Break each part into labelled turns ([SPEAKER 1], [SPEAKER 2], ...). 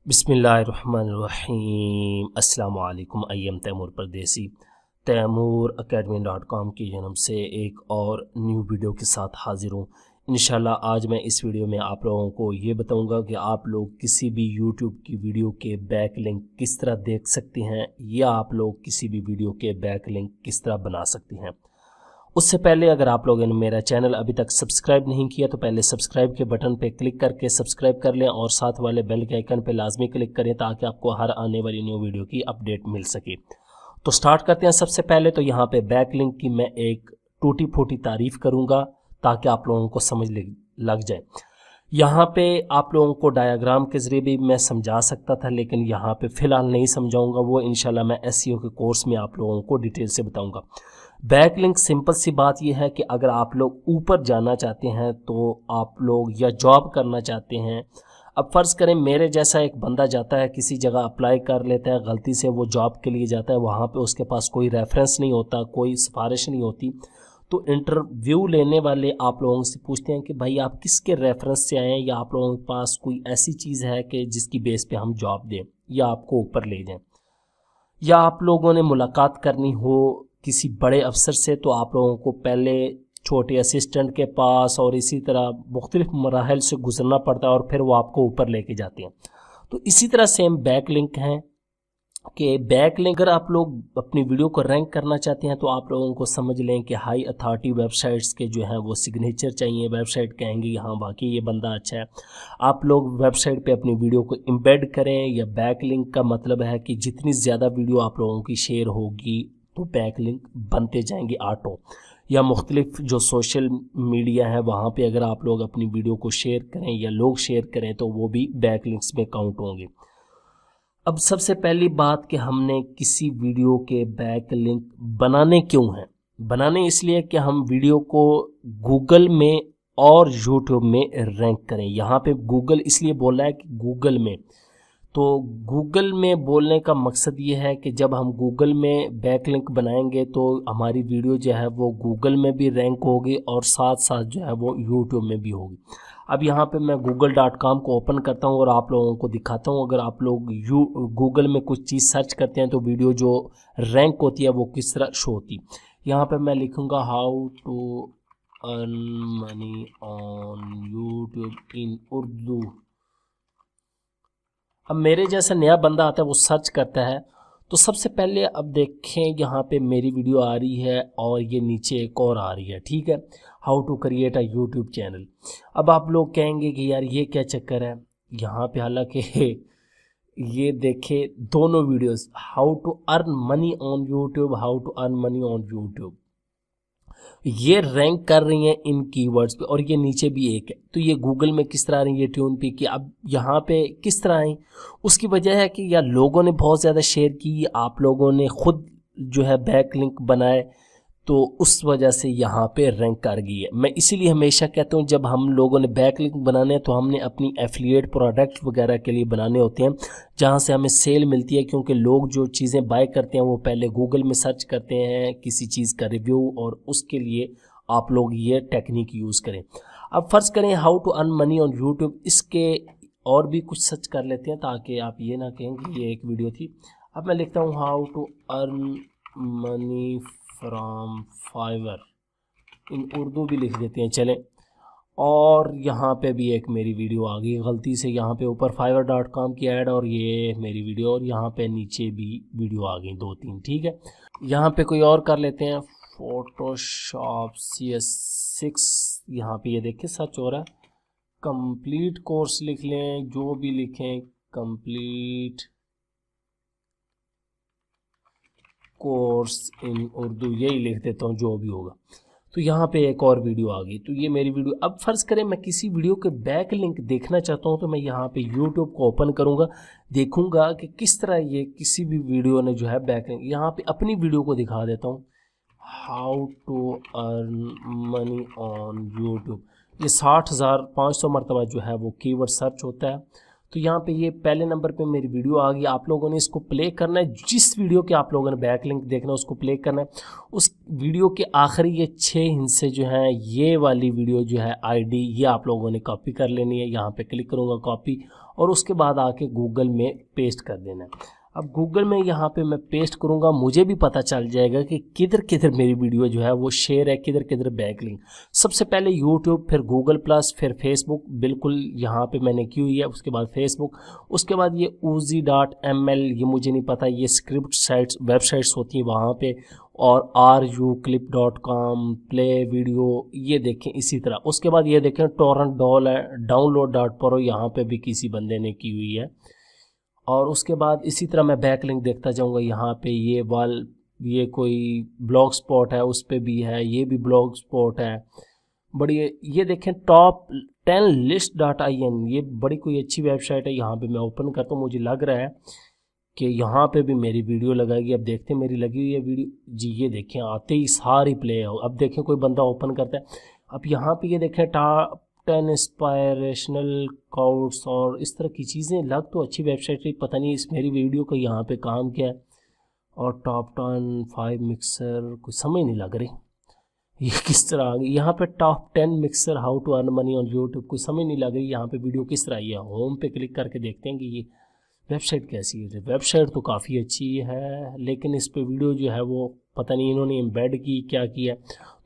[SPEAKER 1] बिस्मिल्लाहिर्रहमानिर्रहीम। अस्सलाम वालेकुम। आई एम तैमूर परदेसी तैमूरacademy.com की जन्म से एक और न्यू वीडियो के साथ हाज़िर हूँ। इंशाल्लाह आज मैं इस वीडियो में आप लोगों को ये बताऊंगा कि आप लोग किसी भी यूट्यूब की वीडियो के बैक लिंक किस तरह देख सकते हैं या आप लोग किसी भी वीडियो के बैक लिंक किस तरह बना सकते हैं। उससे पहले अगर आप लोगों ने मेरा चैनल अभी तक सब्सक्राइब नहीं किया तो पहले सब्सक्राइब के बटन पे क्लिक करके सब्सक्राइब कर लें और साथ वाले बेल के आइकन पे लाजमी क्लिक करें ताकि आपको हर आने वाली न्यू वीडियो की अपडेट मिल सके। तो स्टार्ट करते हैं। सबसे पहले तो यहाँ पे बैक लिंक की मैं एक टूटी फूटी तारीफ़ करूँगा ताकि आप लोगों को समझ लग जाए। यहाँ पे आप लोगों को डायग्राम के ज़रिए भी मैं समझा सकता था, लेकिन यहाँ पे फ़िलहाल नहीं समझाऊँगा, वो इंशाल्लाह मैं एसईओ के कोर्स में आप लोगों को डिटेल से बताऊँगा। बैक लिंक सिंपल सी बात यह है कि अगर आप लोग ऊपर जाना चाहते हैं तो आप लोग या जॉब करना चाहते हैं। अब फ़र्ज़ करें मेरे जैसा एक बंदा जाता है किसी जगह अप्लाई कर लेता है, गलती से वो जॉब के लिए जाता है, वहाँ पे उसके पास कोई रेफरेंस नहीं होता, कोई सिफारिश नहीं होती, तो इंटरव्यू लेने वाले आप लोगों से पूछते हैं कि भाई आप किसके रेफरेंस से आए हैं या आप लोगों के पास कोई ऐसी चीज़ है कि जिसकी बेस पे हम जॉब दें या आपको ऊपर ले जाएं, या आप लोगों ने मुलाकात करनी हो किसी बड़े अफसर से तो आप लोगों को पहले छोटे असिस्टेंट के पास और इसी तरह मुख्तलिफ मराहल से गुजरना पड़ता है और फिर वो आपको ऊपर लेके जाते हैं। तो इसी तरह सेम बैक लिंक हैं कि बैक लिंक अगर आप लोग अपनी वीडियो को रैंक करना चाहते हैं तो आप लोगों को समझ लें कि हाई अथॉरिटी वेबसाइट्स के जो हैं वो सिग्नेचर चाहिए। वेबसाइट कहेंगे हाँ वाकई ये बंदा अच्छा है। आप लोग वेबसाइट पे अपनी वीडियो को एम्बेड करें, या बैक लिंक का मतलब है कि जितनी ज़्यादा वीडियो आप लोगों की शेयर होगी तो बैक लिंक बनते जाएंगे ऑटो। या मुख्तलिफ जो सोशल मीडिया है वहाँ पे अगर आप लोग अपनी वीडियो को शेयर करें या लोग शेयर करें तो वो भी बैक लिंक्स में काउंट होंगे। अब सबसे पहली बात कि हमने किसी वीडियो के बैक लिंक बनाने क्यों हैं। बनाने इसलिए कि हम वीडियो को गूगल में और यूट्यूब में रैंक करें। यहाँ पे गूगल इसलिए बोल रहा है कि गूगल में, तो गूगल में बोलने का मकसद ये है कि जब हम गूगल में बैक लिंक बनाएंगे तो हमारी वीडियो जो है वो गूगल में भी रैंक होगी और साथ साथ जो है वो यूट्यूब में भी होगी। अब यहाँ पे मैं google.com को ओपन करता हूँ और आप लोगों को दिखाता हूँ। अगर आप लोग गूगल में कुछ चीज़ सर्च करते हैं तो वीडियो जो रैंक होती है वो किस तरह शो होती है। यहाँ पे मैं लिखूँगा how to earn money on YouTube in Urdu. अब मेरे जैसा नया बंदा आता है वो सर्च करता है तो सबसे पहले अब देखें यहाँ पे मेरी वीडियो आ रही है और ये नीचे एक और आ रही है, ठीक है, how to create a YouTube channel. अब आप लोग कहेंगे कि यार ये क्या चक्कर है यहाँ पे, हालांकि ये देखे दोनों videos, how to earn money on YouTube, how to earn money on YouTube, ये रैंक कर रही हैं इन कीवर्ड्स पे और ये नीचे भी एक है। तो ये गूगल में किस तरह आ रही है ट्यून पे कि अब यहाँ पे किस तरह आई, उसकी वजह है कि या लोगों ने बहुत ज़्यादा शेयर की, आप लोगों ने ख़ुद जो है बैक लिंक बनाए, तो उस वजह से यहाँ पे रैंक कर गई है। मैं इसीलिए हमेशा कहता हूँ जब हम लोगों ने बैक लिंक बनाने हैं तो हमने अपनी एफिलिएट प्रोडक्ट वगैरह के लिए बनाने होते हैं जहाँ से हमें सेल मिलती है, क्योंकि लोग जो चीज़ें बाय करते हैं वो पहले गूगल में सर्च करते हैं किसी चीज़ का रिव्यू, और उसके लिए आप लोग ये टेक्निक यूज़ करें। अब फ़र्ज़ करें how to earn money on YouTube, इसके और भी कुछ सर्च कर लेते हैं ताकि आप ये ना कहें कि ये एक वीडियो थी। अब मैं लिखता हूँ how to earn money from Fiverr, in Urdu भी लिख देते हैं चलें। और यहाँ पे भी एक मेरी वीडियो आ गई गलती से, यहाँ पे ऊपर fiverr.com की ऐड और ये मेरी वीडियो, और यहाँ पे नीचे भी वीडियो आ गई 2-3, ठीक है। यहाँ पे कोई और कर लेते हैं फोटोशॉप CS6, यहाँ पे ये देखिए सर्च हो रहा है। कंप्लीट कोर्स लिख लें, जो भी लिखें कंप्लीट कोर्स इन उर्दू, यही लिख देता हूँ जो भी होगा। तो यहाँ पे एक और वीडियो आ गई, तो ये मेरी वीडियो। अब फ़र्ज़ करें मैं किसी वीडियो के बैक लिंक देखना चाहता हूँ तो मैं यहाँ पे यूट्यूब को ओपन करूँगा, देखूँगा कि किस तरह ये किसी भी वीडियो ने जो है बैक लिंक, यहाँ पे अपनी वीडियो को दिखा देता हूँ how to earn money on YouTube. ये 60,500 मरतबा जो है वो कीवर्ड सर्च होता है। तो यहाँ पे ये पहले नंबर पे मेरी वीडियो आ गई। आप लोगों ने इसको प्ले करना है, जिस वीडियो के आप लोगों ने बैक लिंक देखना है उसको प्ले करना है। उस वीडियो के आखिरी ये 6 हिस्से जो हैं, ये वाली वीडियो जो है आईडी, ये आप लोगों ने कॉपी कर लेनी है। यहाँ पे क्लिक करूँगा कॉपी, और उसके बाद आके गूगल में पेस्ट कर देना है। अब गूगल में यहाँ पे मैं पेस्ट करूँगा, मुझे भी पता चल जाएगा कि किधर किधर मेरी वीडियो जो है वो शेयर है, किधर किधर बैकलिंक। सबसे पहले यूट्यूब, फिर गूगल प्लस, फिर फेसबुक, बिल्कुल यहाँ पे मैंने की हुई है। उसके बाद फेसबुक, उसके बाद ये uzi.ml, ये मुझे नहीं पता, ये स्क्रिप्ट साइट्स वेबसाइट्स होती हैं वहाँ पे, और ruclip.com, प्ले वीडियो, ये देखें इसी तरह। उसके बाद ये देखें टोरेंट download.pro, यहाँ पे भी किसी बंदे ने की हुई है। और उसके बाद इसी तरह मैं बैकलिंक देखता जाऊंगा। यहाँ पे ये कोई ब्लॉग स्पॉट है, उस पे भी है, ये भी ब्लॉग स्पॉट है बड़ी। ये देखें top10list.in, ये बड़ी कोई अच्छी वेबसाइट है। यहाँ पे मैं ओपन करता हूँ, मुझे लग रहा है कि यहाँ पे भी मेरी वीडियो लगाएगी। अब देखते हैं मेरी लगी हुई है वीडियो जी। ये देखें आते ही सारी प्ले है। अब देखें कोई बंदा ओपन करता है। अब यहाँ पे ये देखें top 10 इंस्पायरेशनल कोट्स और इस तरह की चीज़ें। लग तो अच्छी वेबसाइट है, पता नहीं इस मेरी वीडियो का यहाँ पे काम क्या है। और top 10 5 मिक्सर, कोई समझ नहीं लग रही ये किस तरह आ गई। यहाँ पे top 10 mixer how to earn money on YouTube, कोई समझ नहीं लग रही यहाँ पे वीडियो किस तरह आई है। होम पे क्लिक करके देखते हैं कि ये वेबसाइट कैसी है। वेबसाइट तो काफ़ी अच्छी है, लेकिन इस पे वीडियो जो है वो पता नहीं इन्होंने एम्बेड की क्या किया,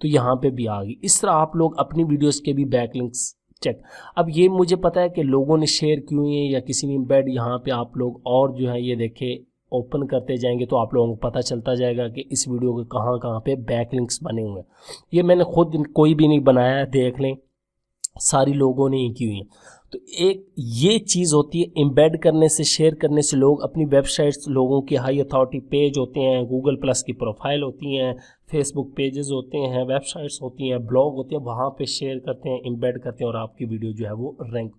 [SPEAKER 1] तो यहाँ पे भी आ गई। इस तरह आप लोग अपनी वीडियोस के भी बैकलिंक्स चेक। अब ये मुझे पता है कि लोगों ने शेयर किए हैं या किसी ने एम्बेड, यहाँ पे आप लोग और जो है ये देखे ओपन करते जाएंगे तो आप लोगों को पता चलता जाएगा कि इस वीडियो के कहाँ कहाँ पे बैकलिंक्स बने हुए हैं। ये मैंने खुद कोई भी नहीं बनाया है, देख लें सारी लोगों ने ही की हुई है। तो एक ये चीज़ होती है, एम्बेड करने से, शेयर करने से लोग अपनी वेबसाइट्स, लोगों की हाई अथॉरिटी पेज होते हैं, गूगल प्लस की प्रोफाइल होती हैं, फेसबुक पेजेस होते हैं, वेबसाइट्स होती हैं, ब्लॉग होते हैं, वहाँ पे शेयर करते हैं, एम्बेड करते हैं और आपकी वीडियो जो है वो रैंक।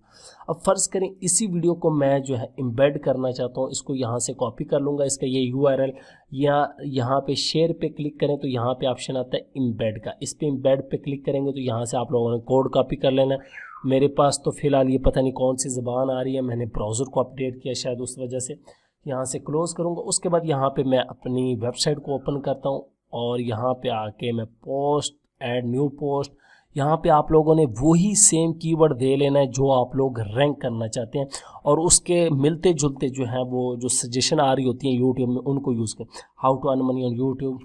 [SPEAKER 1] अब फ़र्ज़ करें इसी वीडियो को मैं जो है एम्बेड करना चाहता हूँ, इसको यहाँ से कॉपी कर लूँगा, इसका ये URL, या यहाँ पे शेयर पे क्लिक करें तो यहाँ पे ऑप्शन आता है एम्बेड का। इस पर एम्बेड पे क्लिक करेंगे तो यहाँ से आप लोगों ने कोड कॉपी कर लेना। मेरे पास तो फ़िलहाल ये पता नहीं कौन सी ज़बान आ रही है, मैंने ब्राउज़र को अपडेट किया शायद उस वजह से। यहाँ से क्लोज़ करूँगा। उसके बाद यहाँ पे मैं अपनी वेबसाइट को ओपन करता हूँ और यहाँ पे आके मैं पोस्ट, ऐड न्यू पोस्ट, यहाँ पे आप लोगों ने वही सेम कीवर्ड दे लेना है जो आप लोग रैंक करना चाहते हैं, और उसके मिलते जुलते जो है वो जो सजेशन आ रही होती हैं यूट्यूब में उनको यूज़ करें। How to earn money on YouTube,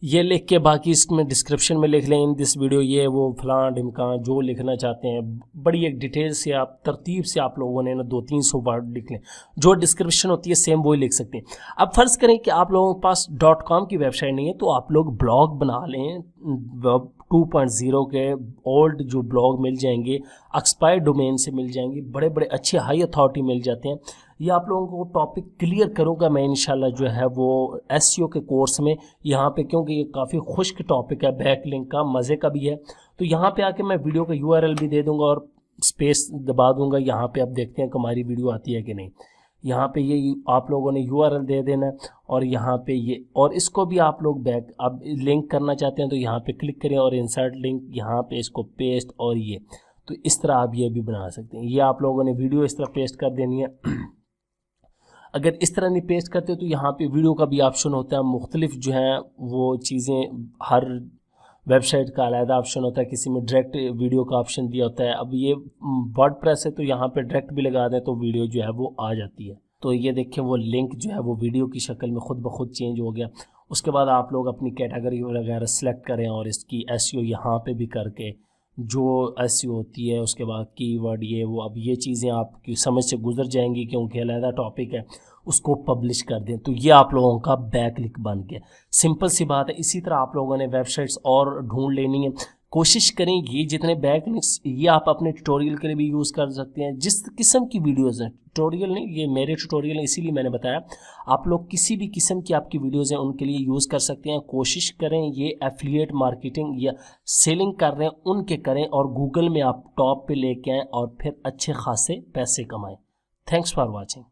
[SPEAKER 1] ये लिख के बाकी इसमें डिस्क्रिप्शन में लिख लें इन दिस वीडियो, ये वो फलां ढिमका जो लिखना चाहते हैं, बड़ी एक डिटेल से आप तरतीब से आप लोगों ने ना 200-300 वर्ड लिख लें। जो डिस्क्रिप्शन होती है सेम वही लिख सकते हैं। अब फ़र्ज़ करें कि आप लोगों के पास .com की वेबसाइट नहीं है, तो आप लोग ब्लॉग बना लें। 2.0 के ओल्ड जो ब्लॉग मिल जाएंगे, एक्सपायर्ड डोमेन से मिल जाएंगे, बड़े बड़े अच्छे हाई अथॉरिटी मिल जाते हैं। ये आप लोगों को टॉपिक क्लियर करूंगा मैं इंशाल्लाह जो है वो SEO के कोर्स में यहाँ पे, क्योंकि ये काफ़ी खुश्क टॉपिक है, बैकलिंक का, मज़े का भी है। तो यहाँ पे आके मैं वीडियो का URL भी दे दूंगा और स्पेस दबा दूंगा। यहाँ पे आप देखते हैं कि हमारी वीडियो आती है कि नहीं। यहाँ पे ये आप लोगों ने URL दे देना, और यहाँ पे ये, और इसको भी आप लोग अब लिंक करना चाहते हैं तो यहाँ पे क्लिक करें और इंसर्ट लिंक, यहाँ पे इसको पेस्ट, और ये तो इस तरह आप ये भी बना सकते हैं। ये आप लोगों ने वीडियो इस तरह पेस्ट कर देनी है। अगर इस तरह नहीं पेस्ट करते तो यहाँ पे वीडियो का भी ऑप्शन होता है, मुख्तलिफ जो हैं वो चीज़ें, हर वेबसाइट का अलग ऑप्शन होता है, किसी में डायरेक्ट वीडियो का ऑप्शन दिया होता है। अब ये वर्डप्रेस है तो यहाँ पे डायरेक्ट भी लगा दें तो वीडियो जो है वो आ जाती है। तो ये देखें वो लिंक जो है वो वीडियो की शक्ल में खुद ब खुद चेंज हो गया। उसके बाद आप लोग अपनी कैटेगरी वगैरह सेलेक्ट करें और इसकी SEO यहाँ पे भी करके जो SEO होती है, उसके बाद कीवर्ड, ये वो, अब ये चीज़ें आपकी समझ से गुजर जाएंगी क्योंकि अलग टॉपिक है, उसको पब्लिश कर दें तो ये आप लोगों का बैकलिंक बन गया। सिंपल सी बात है। इसी तरह आप लोगों ने वेबसाइट्स और ढूंढ लेनी है। कोशिश करें ये जितने बैकलिंक्स, ये आप अपने ट्यूटोरियल के लिए भी यूज़ कर सकते हैं। जिस किस्म की वीडियोज़ हैं, ट्यूटोरियल नहीं, ये मेरे ट्यूटोरियल हैं इसीलिए मैंने बताया, आप लोग किसी भी किस्म की आपकी वीडियोज़ हैं उनके लिए यूज़ कर सकते हैं। कोशिश करें ये एफिलिएट मार्केटिंग या सेलिंग कर रहे हैं उनके करें, और गूगल में आप टॉप पे लेके आएँ और फिर अच्छे खासे पैसे कमाएँ। Thanks for watching.